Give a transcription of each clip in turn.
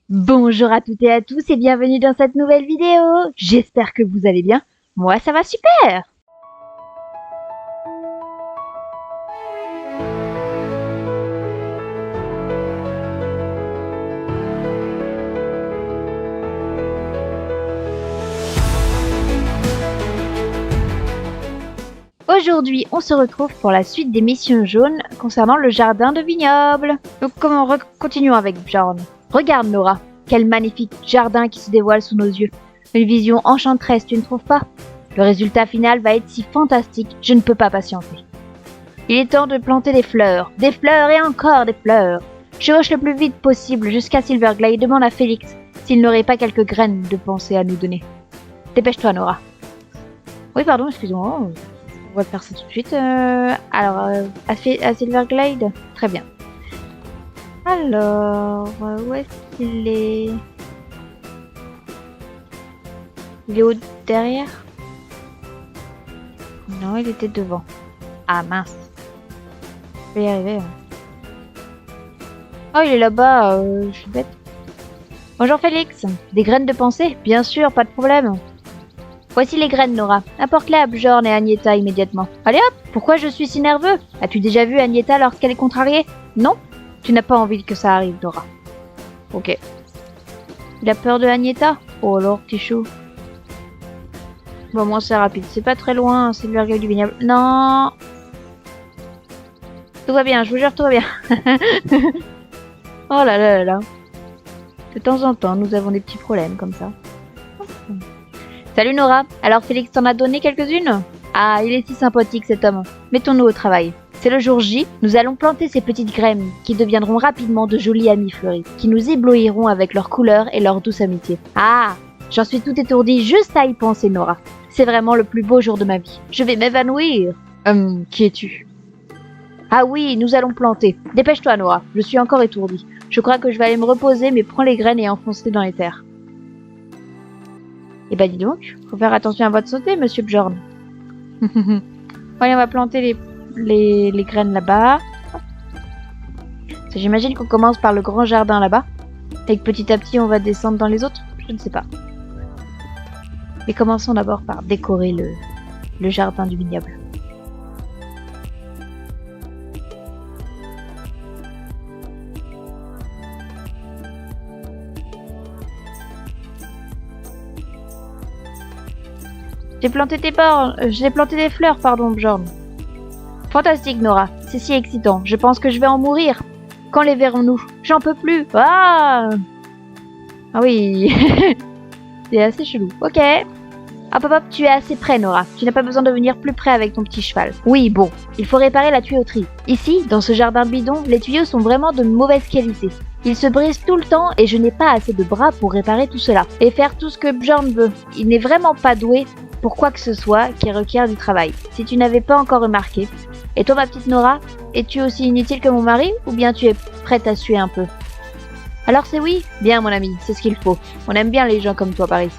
Bonjour à toutes et à tous et bienvenue dans cette nouvelle vidéo. J'espère que vous allez bien. Moi, ça va super. Aujourd'hui, on se retrouve pour la suite des missions jaunes concernant le jardin de vignoble. Donc, continuons avec Bjorn. Regarde Nora, quel magnifique jardin qui se dévoile sous nos yeux. Une vision enchanteresse, tu ne trouves pas? Le résultat final va être si fantastique, je ne peux pas patienter. Il est temps de planter des fleurs et encore des fleurs. Je rush le plus vite possible jusqu'à Silverglade et demande à Félix s'il n'aurait pas quelques graines de pensée à nous donner. Dépêche-toi Nora. Oui pardon, excusez-moi. On va faire ça tout de suite. À Silverglade? Très bien. Alors, où est-ce qu'il est? Il est au derrière? Non, il était devant. Ah mince. Je vais y arriver. Oh, il est là-bas. Je suis bête. Bonjour Félix. Des graines de pensée? Bien sûr, pas de problème. Voici les graines, Nora. Apporte-les à Bjorn et Agneta immédiatement. Allez hop! Pourquoi je suis si nerveux? As-tu déjà vu Agneta lorsqu'elle est contrariée? Non? Tu n'as pas envie que ça arrive, Nora. Ok. Il a peur de Agneta? Oh alors, petit chou. Bon, moi c'est rapide. C'est pas très loin, c'est le virgule du vignoble. Non! Tout va bien, je vous jure, tout va bien. Oh là là là là. De temps en temps, nous avons des petits problèmes comme ça. Salut Nora, alors Félix t'en a donné quelques-unes? Ah, il est si sympathique cet homme. Mettons-nous au travail. C'est le jour J, nous allons planter ces petites graines qui deviendront rapidement de jolies amies fleuries, qui nous éblouiront avec leur couleur et leur douce amitié. Ah, j'en suis tout étourdie juste à y penser Nora. C'est vraiment le plus beau jour de ma vie. Je vais m'évanouir. Qui es-tu? Ah oui, nous allons planter. Dépêche-toi Nora, je suis encore étourdie. Je crois que je vais aller me reposer, mais prends les graines et enfonce-les dans les terres. Eh ben dis donc, faut faire attention à votre santé, monsieur Bjorn. Allez, on va planter les graines là-bas. J'imagine qu'on commence par le grand jardin là-bas. Et que petit à petit, on va descendre dans les autres. Je ne sais pas. Mais commençons d'abord par décorer le jardin du vignoble. J'ai planté des fleurs, pardon, Bjorn. Fantastique, Nora. C'est si excitant. Je pense que je vais en mourir. Quand les verrons-nous? J'en peux plus. Ah oui. C'est assez chelou. Ok. Hop, tu es assez près, Nora. Tu n'as pas besoin de venir plus près avec ton petit cheval. Oui, bon. Il faut réparer la tuyauterie. Ici, dans ce jardin bidon, les tuyaux sont vraiment de mauvaise qualité. Ils se brisent tout le temps et je n'ai pas assez de bras pour réparer tout cela. Et faire tout ce que Bjorn veut. Il n'est vraiment pas doué pour quoi que ce soit qui requiert du travail. Si tu n'avais pas encore remarqué. Et toi, ma petite Nora, es-tu aussi inutile que mon mari ou bien tu es prête à suer un peu? Alors c'est oui? Bien mon ami, c'est ce qu'il faut. On aime bien les gens comme toi par ici.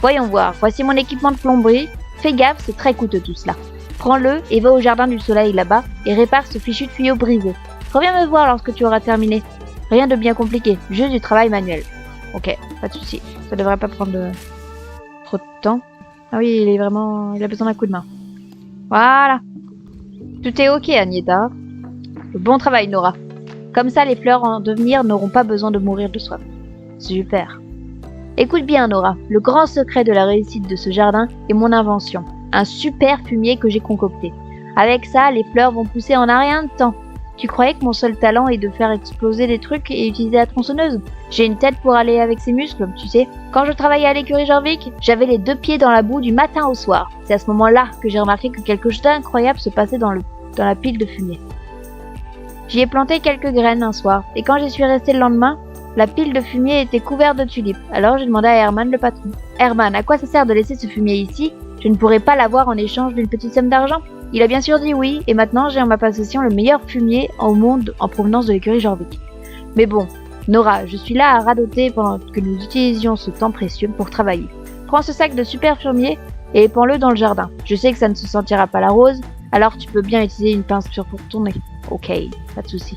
Voyons voir, voici mon équipement de plomberie. Fais gaffe, c'est très coûteux tout cela. Prends-le et va au jardin du soleil là-bas et répare ce fichu tuyau brisé. Reviens me voir lorsque tu auras terminé. Rien de bien compliqué, juste du travail manuel. Ok, pas de souci. Ça devrait pas prendre trop de temps. Ah oui, il a besoin d'un coup de main. Voilà. Tout est ok, Agneta. Bon travail, Nora. Comme ça, les fleurs en devenir n'auront pas besoin de mourir de soif. Super. Écoute bien, Nora. Le grand secret de la réussite de ce jardin est mon invention. Un super fumier que j'ai concocté. Avec ça, les fleurs vont pousser en un rien de temps. Tu croyais que mon seul talent est de faire exploser des trucs et utiliser la tronçonneuse? J'ai une tête pour aller avec ses muscles, tu sais. Quand je travaillais à l'écurie Jorvik, j'avais les deux pieds dans la boue du matin au soir. C'est à ce moment-là que j'ai remarqué que quelque chose d'incroyable se passait dans la pile de fumier. J'y ai planté quelques graines un soir, et quand j'y suis restée le lendemain, la pile de fumier était couverte de tulipes. Alors j'ai demandé à Herman, le patron. Herman, à quoi ça sert de laisser ce fumier ici? Je ne pourrais pas l'avoir en échange d'une petite somme d'argent? Il a bien sûr dit oui, et maintenant j'ai en ma possession le meilleur fumier au monde en provenance de l'écurie Jorvik. Mais bon, Nora, je suis là à radoter pendant que nous utilisions ce temps précieux pour travailler. Prends ce sac de super fumier et épand-le dans le jardin. Je sais que ça ne se sentira pas la rose, alors tu peux bien utiliser une pince pour tourner. Ok, pas de souci.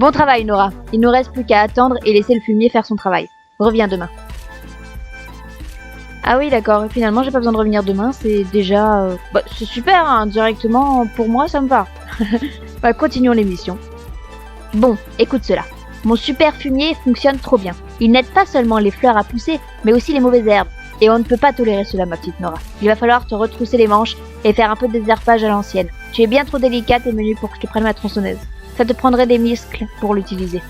Bon travail, Nora. Il nous reste plus qu'à attendre et laisser le fumier faire son travail. Reviens demain. Ah oui, d'accord. Finalement, j'ai pas besoin de revenir demain. C'est déjà... c'est super, hein. Directement, pour moi, ça me va. Continuons l'émission. Bon, écoute cela. Mon super fumier fonctionne trop bien. Il n'aide pas seulement les fleurs à pousser, mais aussi les mauvaises herbes. Et on ne peut pas tolérer cela, ma petite Nora. Il va falloir te retrousser les manches et faire un peu de désherbage à l'ancienne. Tu es bien trop délicate et menue pour que je te prenne ma tronçonneuse. Ça te prendrait des muscles pour l'utiliser.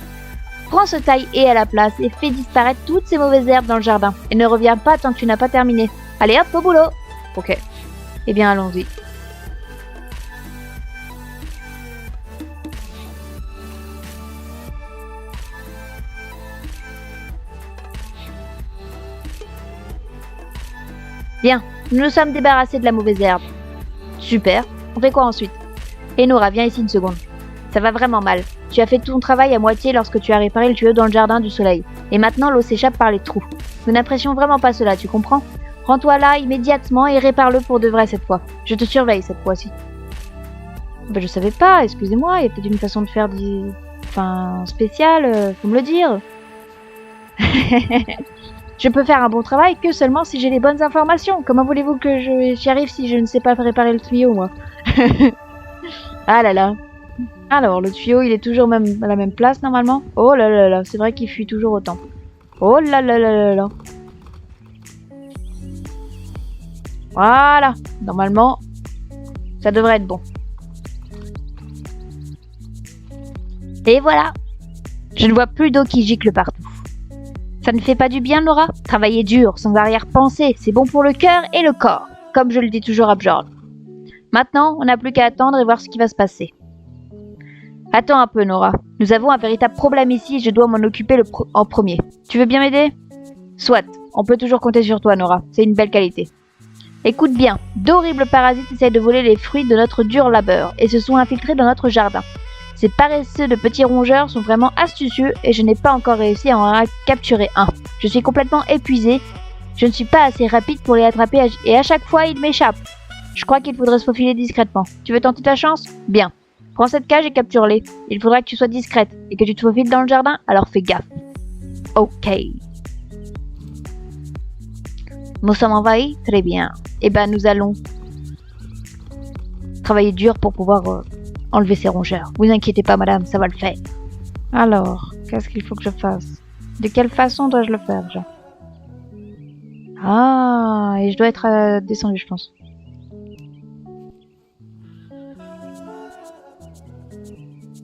Prends ce taille-haie à la place et fais disparaître toutes ces mauvaises herbes dans le jardin. Et ne reviens pas tant que tu n'as pas terminé. Allez hop, au boulot. Ok. Eh bien, allons-y. Bien, nous nous sommes débarrassés de la mauvaise herbe. Super. On fait quoi ensuite? Et Nora, viens ici une seconde. Ça va vraiment mal. Tu as fait ton travail à moitié lorsque tu as réparé le tuyau dans le jardin du soleil. Et maintenant l'eau s'échappe par les trous. Nous n'apprécions vraiment pas cela, tu comprends? Rends-toi là immédiatement et répare-le pour de vrai cette fois. Je te surveille cette fois-ci. Je savais pas, excusez-moi, il y a peut-être une façon de faire des... spéciale, faut me le dire. Je peux faire un bon travail que seulement si j'ai les bonnes informations. Comment voulez-vous que j'y arrive si je ne sais pas réparer le tuyau, moi? Ah là là. Alors, le tuyau, il est toujours à la même place, normalement. Oh là là là, c'est vrai qu'il fuit toujours autant. Oh là là là là là. Voilà. Normalement, ça devrait être bon. Et voilà. Je ne vois plus d'eau qui gicle partout. Ça ne fait pas du bien, Nora? Travailler dur, sans arrière-pensée, c'est bon pour le cœur et le corps, comme je le dis toujours à Bjorn. Maintenant, on n'a plus qu'à attendre et voir ce qui va se passer. Attends un peu, Nora. Nous avons un véritable problème ici et je dois m'en occuper en premier. Tu veux bien m'aider? Soit. On peut toujours compter sur toi, Nora. C'est une belle qualité. Écoute bien. D'horribles parasites essayent de voler les fruits de notre dur labeur et se sont infiltrés dans notre jardin. Ces paresseux de petits rongeurs sont vraiment astucieux et je n'ai pas encore réussi à en capturer un. Je suis complètement épuisée. Je ne suis pas assez rapide pour les attraper et à chaque fois, ils m'échappent. Je crois qu'il faudrait se faufiler discrètement. Tu veux tenter ta chance? Bien. Prends cette cage et capture-les. Il faudra que tu sois discrète et que tu te faufiles dans le jardin, alors fais gaffe. Ok. Nous sommes envahis? Très bien. Eh ben, nous allons travailler dur pour pouvoir enlever ces rongeurs. Vous inquiétez pas, madame, ça va le faire. Alors, qu'est-ce qu'il faut que je fasse? De quelle façon dois-je le faire, déjà? Ah, et je dois être descendu, je pense.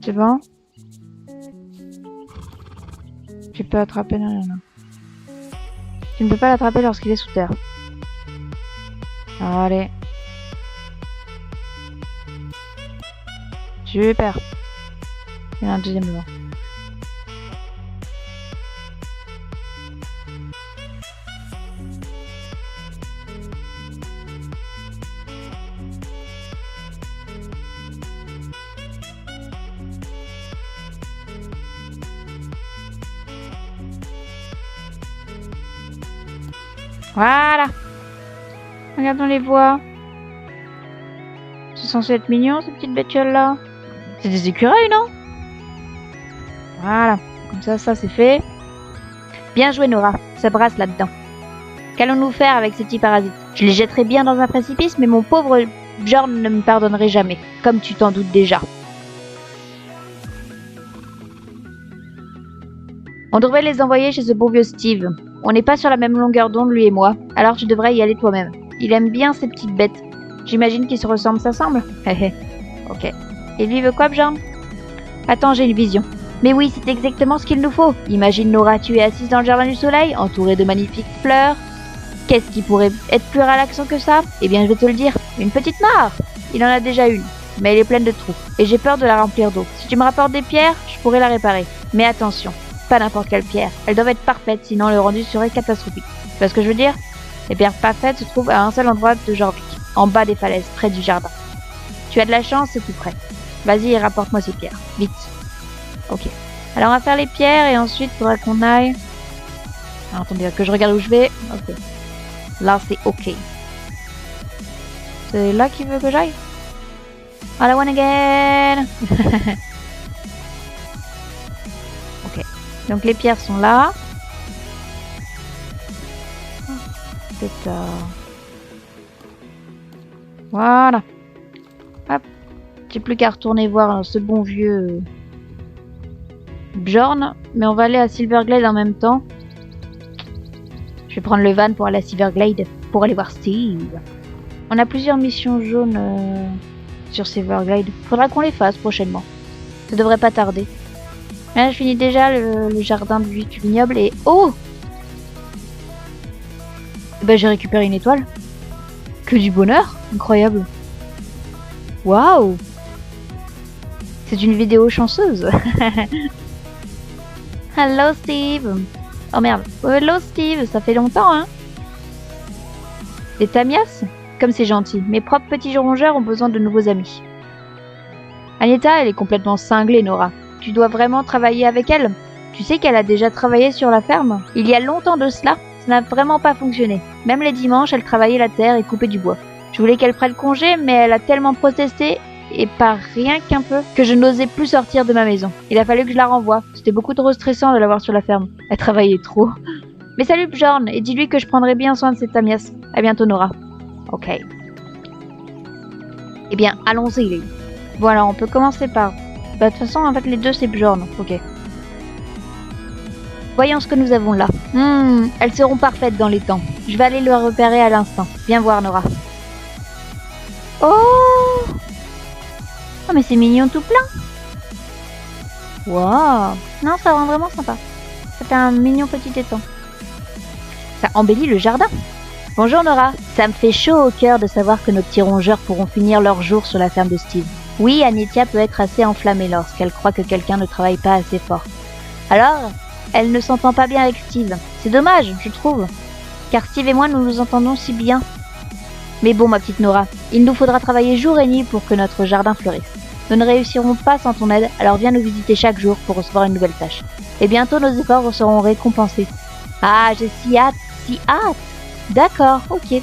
C'est bon? Tu peux attraper... Non. Tu ne peux pas l'attraper lorsqu'il est sous terre. Allez. Super. Il y a un deuxième devant. Voilà. Regardons les voies. C'est censé être mignon, ces petites bestioles-là. C'est des écureuils, non? Voilà. Comme ça c'est fait. Bien joué, Nora. Ça brasse là-dedans. Qu'allons-nous faire avec ces petits parasites? Je les jetterai bien dans un précipice, mais mon pauvre Bjorn ne me pardonnerait jamais. Comme tu t'en doutes déjà. On devrait les envoyer chez ce bon vieux Steve. On n'est pas sur la même longueur d'onde, lui et moi. Alors tu devrais y aller toi-même. Il aime bien ces petites bêtes. J'imagine qu'ils se ressemblent, ça semble? Ok. Et lui veut quoi, Bjorn? Attends, j'ai une vision. Mais oui, c'est exactement ce qu'il nous faut. Imagine Nora, tu es assise dans le jardin du soleil, entourée de magnifiques fleurs. Qu'est-ce qui pourrait être plus relaxant que ça? Eh bien, je vais te le dire. Une petite mare. Il en a déjà une, mais elle est pleine de trous. Et j'ai peur de la remplir d'eau. Si tu me rapportes des pierres, je pourrais la réparer. Mais attention, pas n'importe quelle pierre. Elles doivent être parfaites, sinon le rendu serait catastrophique. Tu vois ce que je veux dire? Les pierres parfaites se trouvent à un seul endroit de Jorvik, en bas des falaises, près du jardin. Tu as de la chance, c'est tout près. Vas-y, rapporte-moi ces pierres. Vite. Ok. Alors on va faire les pierres et ensuite il faudra qu'on aille... Alors, attendez, que je regarde où je vais. Ok. Là c'est ok. C'est là qu'il veut que j'aille? I one again. Donc les pierres sont là. Pétard. Voilà. Hop. J'ai plus qu'à retourner voir ce bon vieux Bjorn. Mais on va aller à Silverglade en même temps. Je vais prendre le van pour aller à Silverglade pour aller voir Steve. On a plusieurs missions jaunes sur Silverglade. Faudra qu'on les fasse prochainement. Ça devrait pas tarder. Là, je finis déjà le jardin du vignoble et... Oh! Ben, j'ai récupéré une étoile. Que du bonheur! Incroyable! Waouh! C'est une vidéo chanceuse! Hello Steve! Oh merde! Hello Steve! Ça fait longtemps, hein? Des tamias? Comme c'est gentil. Mes propres petits rongeurs ont besoin de nouveaux amis. Agnetha, elle est complètement cinglée, Nora. Tu dois vraiment travailler avec elle? Tu sais qu'elle a déjà travaillé sur la ferme? Il y a longtemps de cela, ça n'a vraiment pas fonctionné. Même les dimanches, elle travaillait la terre et coupait du bois. Je voulais qu'elle prenne congé, mais elle a tellement protesté, et par rien qu'un peu, que je n'osais plus sortir de ma maison. Il a fallu que je la renvoie. C'était beaucoup trop stressant de la voir sur la ferme. Elle travaillait trop. Mais salut Bjorn, et dis-lui que je prendrai bien soin de cette tamias. À bientôt Nora. Ok. Eh bien, allons-y les. Voilà, on peut commencer par... Bah, de toute façon, en fait, les deux, c'est Bjorn. Ok. Voyons ce que nous avons là. Elles seront parfaites dans les temps. Je vais aller le repérer à l'instant. Viens voir, Nora. Oh! Oh, mais c'est mignon tout plein. Waouh! Non, ça rend vraiment sympa. Ça fait un mignon petit étang. Ça embellit le jardin. Bonjour, Nora. Ça me fait chaud au cœur de savoir que nos petits rongeurs pourront finir leur jour sur la ferme de Steve. Oui, Agnetha peut être assez enflammée lorsqu'elle croit que quelqu'un ne travaille pas assez fort. Alors, elle ne s'entend pas bien avec Steve. C'est dommage, je trouve. Car Steve et moi, nous nous entendons si bien. Mais bon, ma petite Nora, il nous faudra travailler jour et nuit pour que notre jardin fleurisse. Nous ne réussirons pas sans ton aide, alors viens nous visiter chaque jour pour recevoir une nouvelle tâche. Et bientôt, nos efforts seront récompensés. Ah, j'ai si hâte, si hâte. D'accord, ok.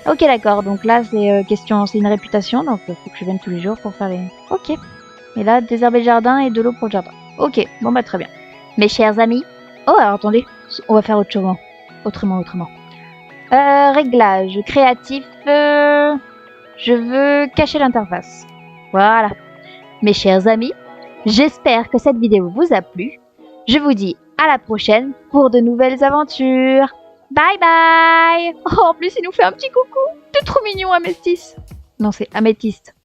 Ok, d'accord. Donc là, c'est c'est une réputation. Donc, il faut que je vienne tous les jours pour faire les... Ok. Et là, désherber le jardin et de l'eau pour le jardin. Ok, bon bah très bien. Mes chers amis. Oh, alors attendez. On va faire autrement. Autrement. Réglage créatif. Je veux cacher l'interface. Voilà. Mes chers amis, j'espère que cette vidéo vous a plu. Je vous dis à la prochaine pour de nouvelles aventures. Bye bye! Oh, en plus, il nous fait un petit coucou. T'es trop mignon, Améthyste. Non, c'est Améthyste.